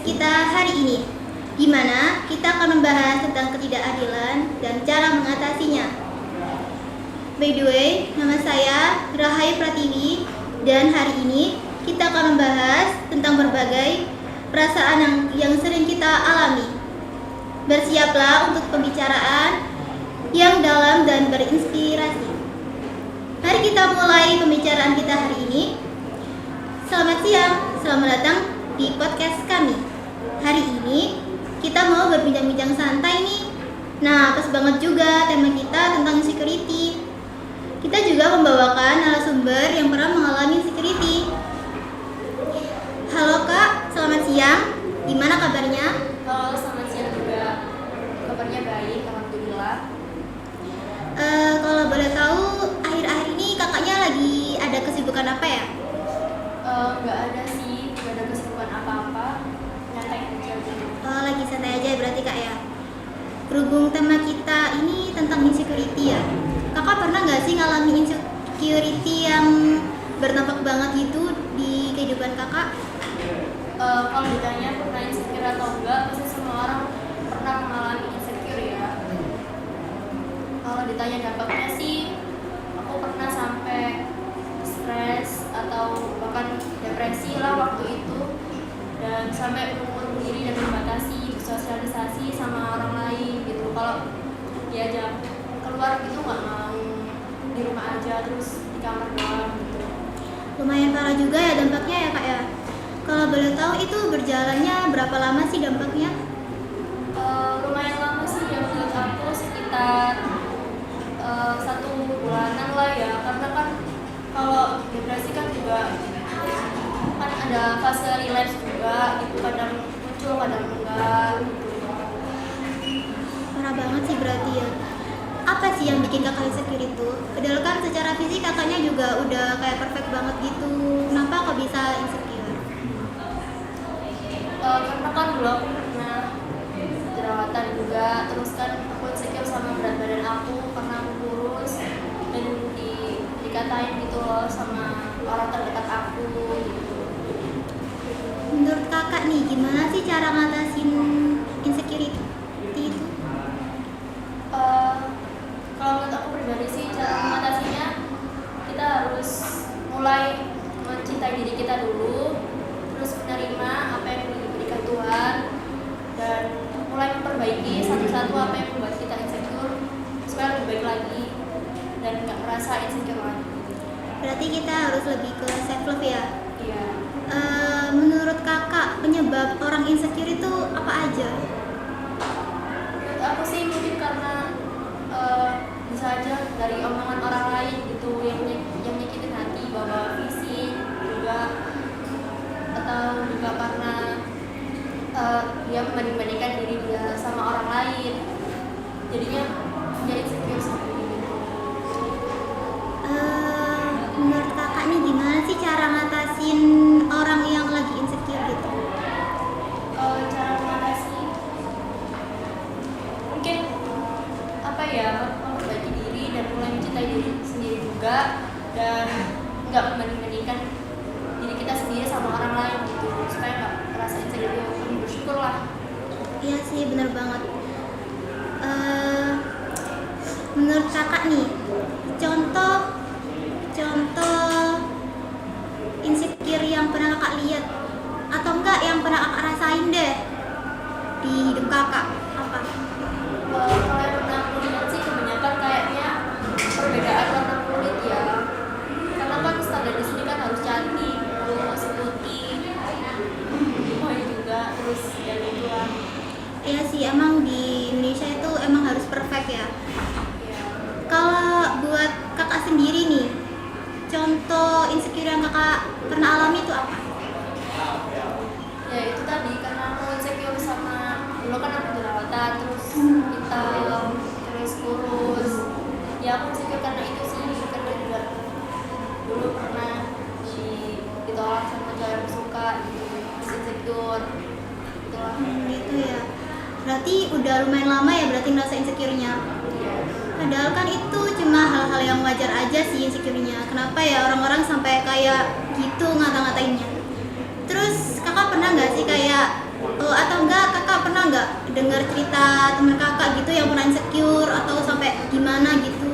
kita hari ini, di mana kita akan membahas tentang ketidakadilan dan cara mengatasinya. By the way, nama saya Rahayu Pratiwi, dan hari ini kita akan membahas tentang berbagai perasaan yang sering kita alami. Bersiaplah untuk pembicaraan yang dalam dan berinspirasi. Mari kita mulai pembicaraan kita hari ini. Selamat siang, selamat datang di podcast kami. Hari ini kita mau berbincang-bincang santai nih. Nah, pas banget juga tema kita tentang insecurity. Kita juga membawakan narasumber yang pernah mengalami insecurity. Halo Kak, selamat siang. Gimana kabarnya? Halo, selamat siang juga. Kabarnya baik, alhamdulillah. Kalau boleh tahu, akhir-akhir ini kakaknya lagi ada kesibukan apa ya? Nggak ada sih, nggak ada kesibukan apa-apa. Nyantai aja gitu. Oh, lagi santai aja berarti Kak ya. Berhubung tema kita ini tentang insecurity ya. Kakak pernah nggak sih ngalamin insecurity yang berdampak banget gitu di kehidupan kakak? Kalau ditanya pernah insecure atau enggak, pasti semua orang pernah mengalami insecure ya. Kalau ditanya dampaknya sih, aku pernah sampai stres atau bahkan depresi lah waktu itu, dan sampai mengurung diri dan membatasi bersosialisasi sama orang lain gitu. Kalau diajak keluar gitu nggak mau, di rumah aja terus di kamar doang gitu. Lumayan parah juga ya dampaknya ya kak ya. Kalau boleh tahu itu berjalannya berapa lama sih dampaknya? Lumayan lama sih ya, menurut aku sekitar 1 bulanan lah ya, karena kan kalau depresi kan juga kan ada fase relapse juga gitu, kadang muncul kadang enggak gitu. Parah banget sih berarti ya. Apa sih yang bikin kakak insecure itu? Padahal kan secara fisik kakaknya juga udah kayak perfect banget gitu. Kenapa kok bisa insecure? Karena kan dulu aku pernah jerawatan juga, terus kan aku insecure sama berat badan aku karena aku kurus, dan dikatain gitu loh sama orang terdekat aku gitu. Menurut kakak nih, gimana sih cara ngatasin insecurity itu? Kalau menurut aku pribadi sih, cara mengatasinya kita harus mulai mencintai diri kita dulu, terus menerima apa yang diberikan Tuhan, dan mulai memperbaiki satu-satu apa yang membuat kita insecure supaya lebih baik lagi dan nggak merasa insecure lagi. Berarti kita harus lebih ke self love ya. Iya. Menurut kakak penyebab orang insecure itu apa aja? Menurut aku sih mungkin karena bisa aja dari omongan orang lain gitu yang nyakitin hati, bawa fisik juga, atau juga karena dia membanding-bandingkan diri dia sama orang lain, jadinya dia insecure seperti itu. Menurut kakak nih gimana sih cara ngatasin orang yang lagi insecure gitu? Cara mengatasi mungkin apa ya, memperbaiki diri dan mulai mencintai diri sendiri juga, dan nggak membanding-bandingkan diri kita sendiri sama orang lain gitu, supaya nggak merasa insecure, bersyukur lah. Iya sih benar banget. Menurut kakak nih contoh insecure yang pernah kakak lihat atau enggak yang pernah kakak rasain deh di hidup kakak apa? Kalau yang pernah aku lihat sih kebanyakan kayaknya perbedaan warna kulit ya, karena kan standar di sini kan harus cantik, terus putih, gemuk juga, terus ya gitu lah. Iya sih emang di Indonesia itu emang harus perfect ya. Ya. Kalau buat kakak sendiri nih, contoh insecure yang kakak pernah alami itu apa? Ya itu tadi, karena aku insecure sama, dulu kan aku jerawatan, terus hitam, terus kurus. Ya aku insecure karena itu sih, karena juga dulu pernah ditolak sama cowok yang suka gitu, terus insecure itulah. Gitu ya. Berarti udah lumayan lama ya berarti ngerasa insecure-nya. Iya. Padahal kan itu cuma hal-hal yang wajar aja sih insecure-nya. Kenapa ya orang-orang sampai kayak gitu ngata-ngatainnya? Terus kakak pernah nggak sih kayak dengar cerita teman kakak gitu yang pernah insecure atau sampai gimana gitu?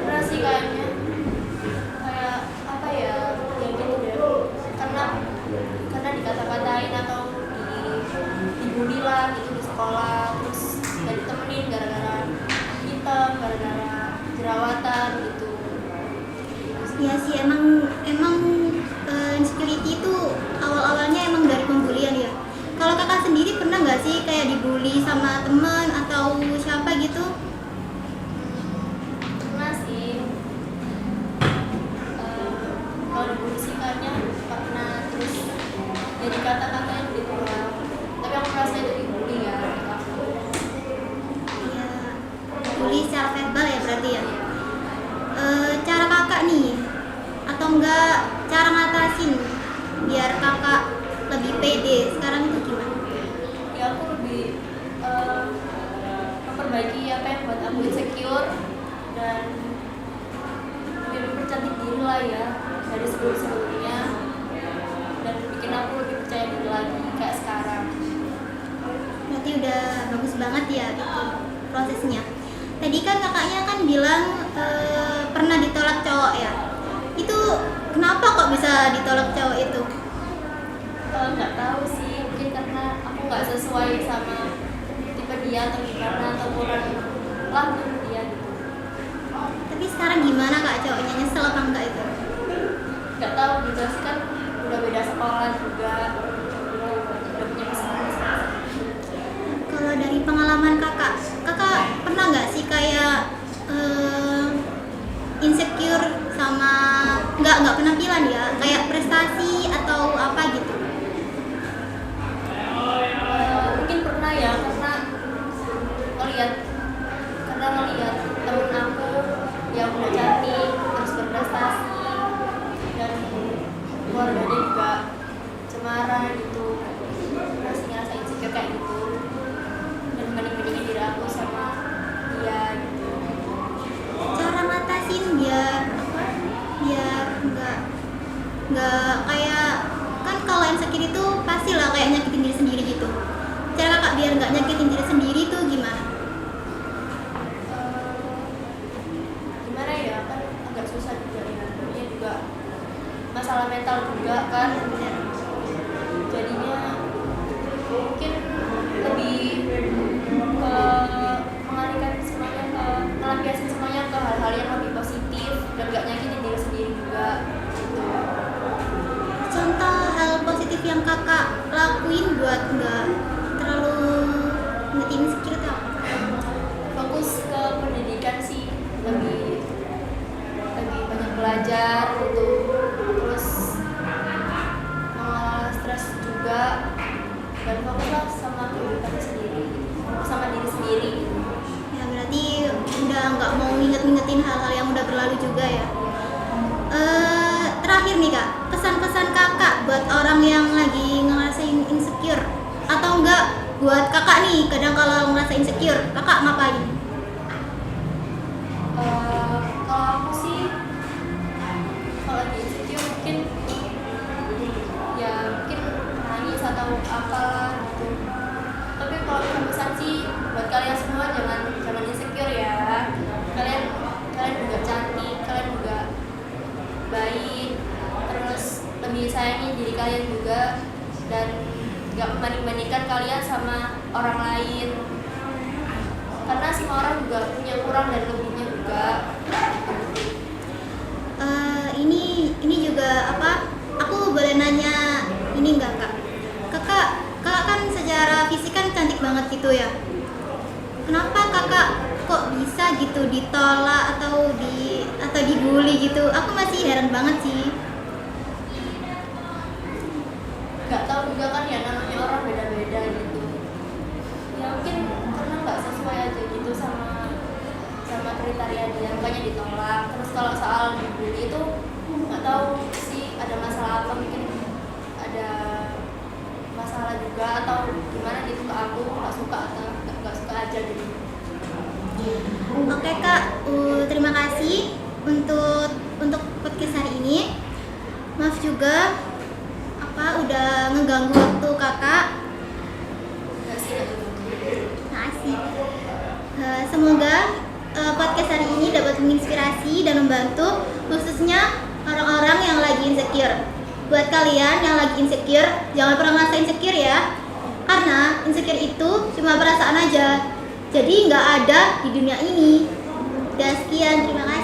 Pernah sih kayaknya, kayak apa ya, yang gitu deh, karena dikata-katain atau dibully lah gitu di sekolah, terus gak ditemenin gara-gara hitam, gara-gara jerawatan gitu. Ya sih, emang insecurity itu awal-awalnya emang dari pembulian ya. Kalau kakak sendiri pernah nggak sih kayak dibully sama teman atau siapa gitu? Pernah sih, kalau dibully sih kayaknya pernah, terus jadi kata-katanya gitu lah, tapi aku merasa itu dibully ya gitu aku. Ya, bully secara verbal ya berarti ya. Cara kakak nih atau enggak cara ngatasin biar kakak lebih pede sekarang itu gimana? Ya aku lebih memperbaiki apa yang buat aku insecure dan lebih mempercantik diri lah ya dari sebelum-sebelumnya, dan bikin aku lebih percaya diri lagi kayak sekarang. Berarti udah bagus banget ya itu prosesnya. Tadi kan kakaknya kan bilang pernah ditolak cowok ya. Itu kenapa kok bisa ditolak cowok itu? Nggak tahu sih, mungkin karena aku nggak sesuai sama tipe dia atau gimana, atau kurang lah menurut dia gitu. Tapi sekarang gimana kak, cowoknya nyesel apa enggak itu? Nggak tahu, dijelaskan udah beda sekolah juga, udah punya pasangan. Kalau dari pengalaman kakak pernah nggak sih kayak insecure sama nggak penampilan ya, kayak prestasi atau apa gitu? Mungkin pernah ya, karena ngelihat temen aku yang udah cantik terus berprestasi dan keluarganya juga cemara gitu, terus ngerasa insecure kayak gitu dan banding-bandingin diri aku sama dia gitu. Cara ngatasin biar nggak kayak, kan kalau insecure itu pastilah kayak nyakitin diri sendiri gitu. Cara kakak biar nggak nyakitin diri sendiri tuh gimana? Gimana ya, kan agak susah juga ya, dia juga masalah mental juga kan, jadinya mungkin lebih ke mengalihkan semuanya, melampiaskan semuanya ke hal-hal yang lebih positif dan gak nyakitin diri sendiri juga gitu. Contoh hal positif yang kakak lakuin buat nggak terlalu ngetin insecure tuh apa? Fokus ke pendidikan sih, lebih banyak belajar gitu, terus mengelola stres juga, dan fokuslah sama kehidupan sendiri, sama diri sendiri gitu. Ya berarti udah nggak mau ngingetin hal-hal yang udah berlalu juga ya. Terakhir nih kak, pesan-pesan kakak buat orang yang lagi ngerasain insecure, atau enggak buat kakak nih kadang kalau ngerasa insecure kakak ngapain? Kalau aku sih, kalau lagi insecure mungkin nangis atau apalah gitu. Tapi kalau pesan sih buat kalian semua, jangan insecure ya. Kalian juga cantik, kalian juga baik, terus lebih sayangi diri kalian juga, dan gak membanding-bandingkan kalian sama orang lain, karena semua orang juga punya kurang dan lebihnya juga. Ini juga apa? Aku boleh nanya ini enggak kak? Kakak kan secara fisik kan cantik banget gitu ya. Kenapa kakak kok bisa gitu ditolak atau dibully gitu? Aku masih heran banget sih. Gak tahu juga kan ya, namanya orang beda-beda gitu. Ya mungkin karena nggak sesuai aja gitu sama kriteria dia, makanya ditolak. Terus kalau soal dibully itu nggak tahu sih ada masalah apa, mungkin ada masalah juga atau gimana gitu ke aku, nggak suka atau nggak suka aja gitu. Oke kak, terima kasih untuk podcast hari ini. Maaf juga udah ngeganggu waktu kakak. Makasih. Semoga podcast hari ini dapat menginspirasi dan membantu khususnya orang-orang yang lagi insecure. Buat kalian yang lagi insecure, jangan pernah merasa insecure ya. Karena insecure itu cuma perasaan aja. Jadi nggak ada di dunia ini. Udah sekian, terima kasih.